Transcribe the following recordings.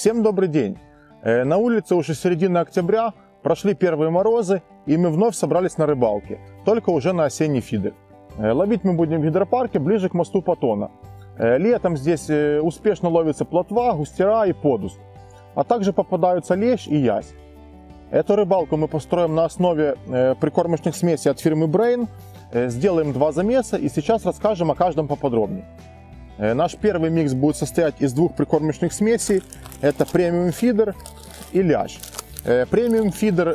Всем добрый день! На улице уже середина октября, прошли первые морозы, и мы вновь собрались на рыбалке, только уже на осенний фидер. Ловить мы будем в гидропарке ближе к мосту Патона. Летом здесь успешно ловится плотва, густера и подуст, а также попадаются лещ и язь. Эту рыбалку мы построим на основе прикормочных смесей от фирмы Brain, сделаем 2 замеса и сейчас расскажем о каждом поподробнее. Наш первый микс будет состоять из 2 прикормочных смесей. Это премиум фидер и лящ. Премиум фидер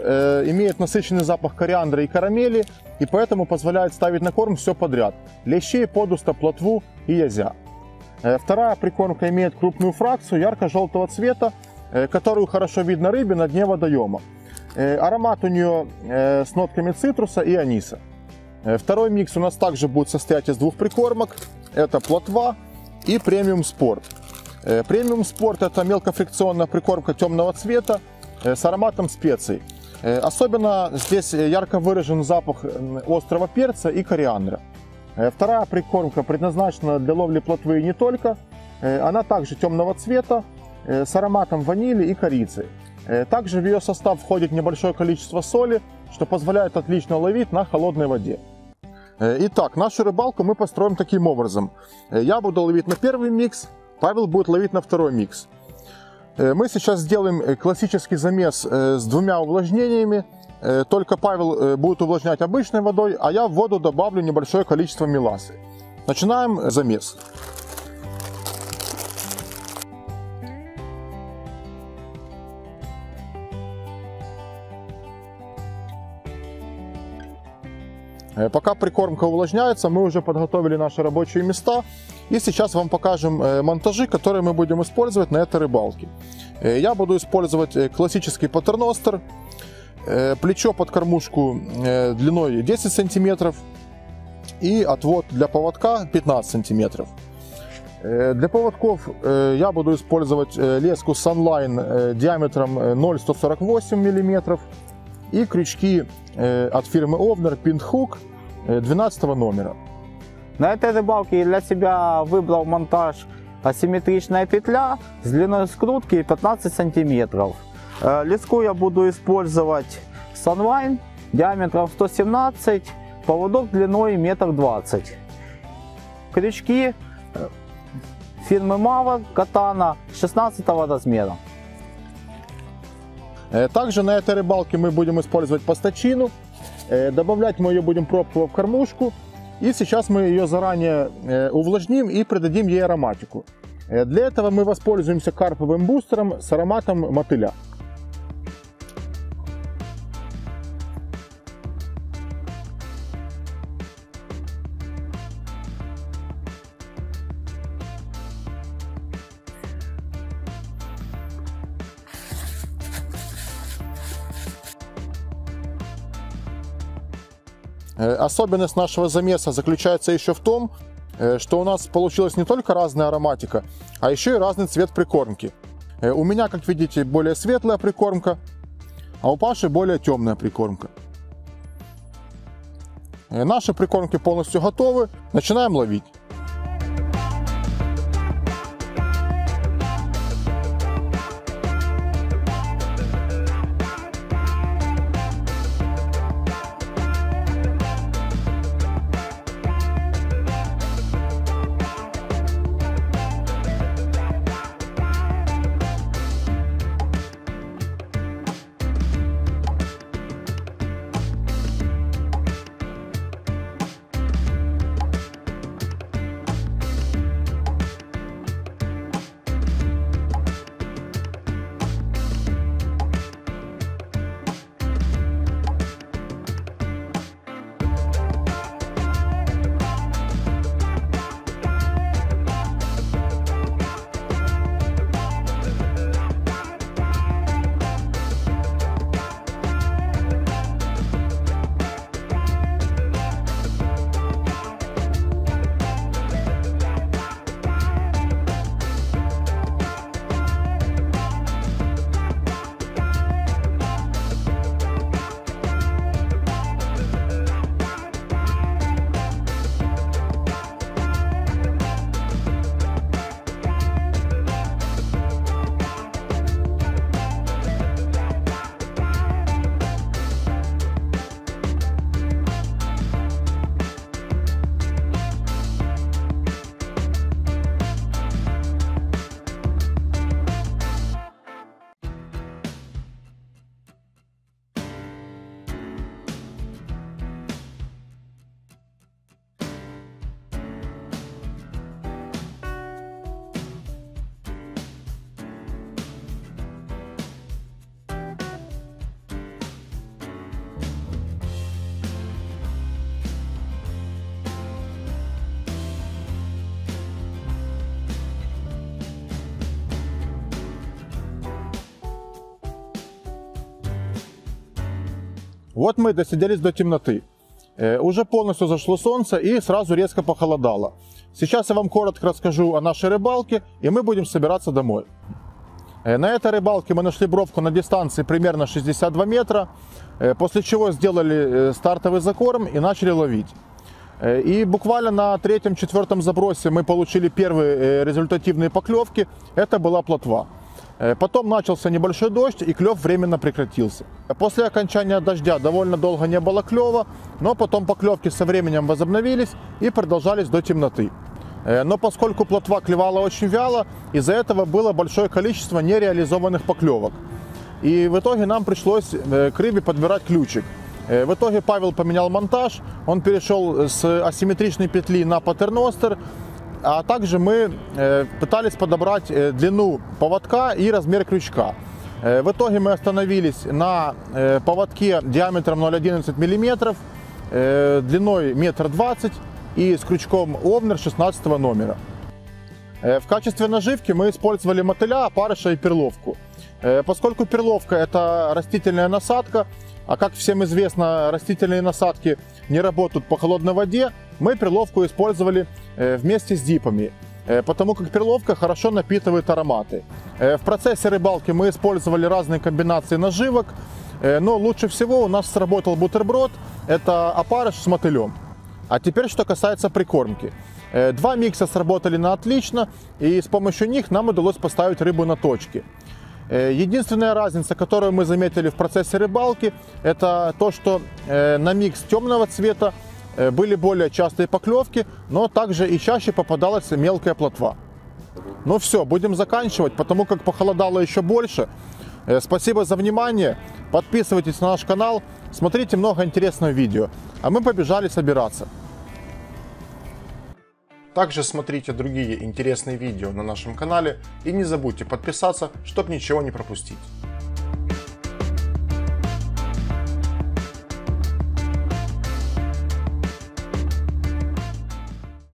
имеет насыщенный запах кориандра и карамели, и поэтому позволяет ставить на корм все подряд: лещей, подуста, плотву и язя. Вторая прикормка имеет крупную фракцию ярко-желтого цвета, которую хорошо видно рыбе на дне водоема. Аромат у нее с нотками цитруса и аниса. Второй микс у нас также будет состоять из 2 прикормок. Это плотва и премиум спорт. Премиум спорт — это мелкофрикционная прикормка темного цвета с ароматом специй. Особенно здесь ярко выражен запах острого перца и кориандра. Вторая прикормка предназначена для ловли плотвы и не только. Она также темного цвета с ароматом ванили и корицы. Также в ее состав входит небольшое количество соли, что позволяет отлично ловить на холодной воде. Итак, нашу рыбалку мы построим таким образом. Я буду ловить на первый микс, Павел будет ловить на второй микс. Мы сейчас сделаем классический замес с 2 увлажнениями. Только Павел будет увлажнять обычной водой, а я в воду добавлю небольшое количество мелассы. Начинаем замес. Пока прикормка увлажняется, мы уже подготовили наши рабочие места. И сейчас вам покажем монтажи, которые мы будем использовать на этой рыбалке. Я буду использовать классический паттерностер, плечо под кормушку длиной 10 см и отвод для поводка 15 см. Для поводков я буду использовать леску Sunline диаметром 0,148 мм и крючки от фирмы Ovner Pinthook 12 номера. На этой рыбалке я для себя выбрал монтаж асимметричная петля с длиной скрутки 15 сантиметров. Леску я буду использовать Sunline диаметром 117, поводок длиной 1,20 м. Крючки фирмы Mavor Katana 16 размера. Также на этой рыбалке мы будем использовать пастачину. Добавлять мы ее будем пробково в кормушку. И сейчас мы ее заранее увлажним и придадим ей ароматику. Для этого мы воспользуемся карповым бустером с ароматом мотыля. Особенность нашего замеса заключается еще в том, что у нас получилась не только разная ароматика, а еще и разный цвет прикормки. У меня, как видите, более светлая прикормка, а у Паши более темная прикормка. Наши прикормки полностью готовы, начинаем ловить. Вот мы досиделись до темноты. Уже полностью зашло солнце и сразу резко похолодало. Сейчас я вам коротко расскажу о нашей рыбалке, и мы будем собираться домой. На этой рыбалке мы нашли бровку на дистанции примерно 62 метра, после чего сделали стартовый закорм и начали ловить. И буквально на 3-4 забросе мы получили первые результативные поклевки. Это была плотва. Потом начался небольшой дождь, и клев временно прекратился. После окончания дождя довольно долго не было клева, но потом поклевки со временем возобновились и продолжались до темноты. Но поскольку плотва клевала очень вяло, из-за этого было большое количество нереализованных поклевок. И в итоге нам пришлось к рыбе подбирать ключик. В итоге Павел поменял монтаж, он перешел с асимметричной петли на патерностер, а также мы пытались подобрать длину поводка и размер крючка. В итоге мы остановились на поводке диаметром 0,11 мм, длиной 1,20 м и с крючком Овнер 16 номера. В качестве наживки мы использовали мотыля, опарыша и перловку. Поскольку перловка – это растительная насадка, а как всем известно, растительные насадки не работают по холодной воде, мы перловку использовали вместе с дипами, потому как перловка хорошо напитывает ароматы. В процессе рыбалки мы использовали разные комбинации наживок, но лучше всего у нас сработал бутерброд, это опарыш с мотылем. А теперь, что касается прикормки. Два микса сработали на отлично, и с помощью них нам удалось поставить рыбу на точки. Единственная разница, которую мы заметили в процессе рыбалки, это то, что на микс темного цвета были более частые поклевки, но также и чаще попадалась мелкая плотва. Ну все, будем заканчивать, потому как похолодало еще больше. Спасибо за внимание, подписывайтесь на наш канал, смотрите много интересного видео, а мы побежали собираться. Также смотрите другие интересные видео на нашем канале и не забудьте подписаться, чтобы ничего не пропустить.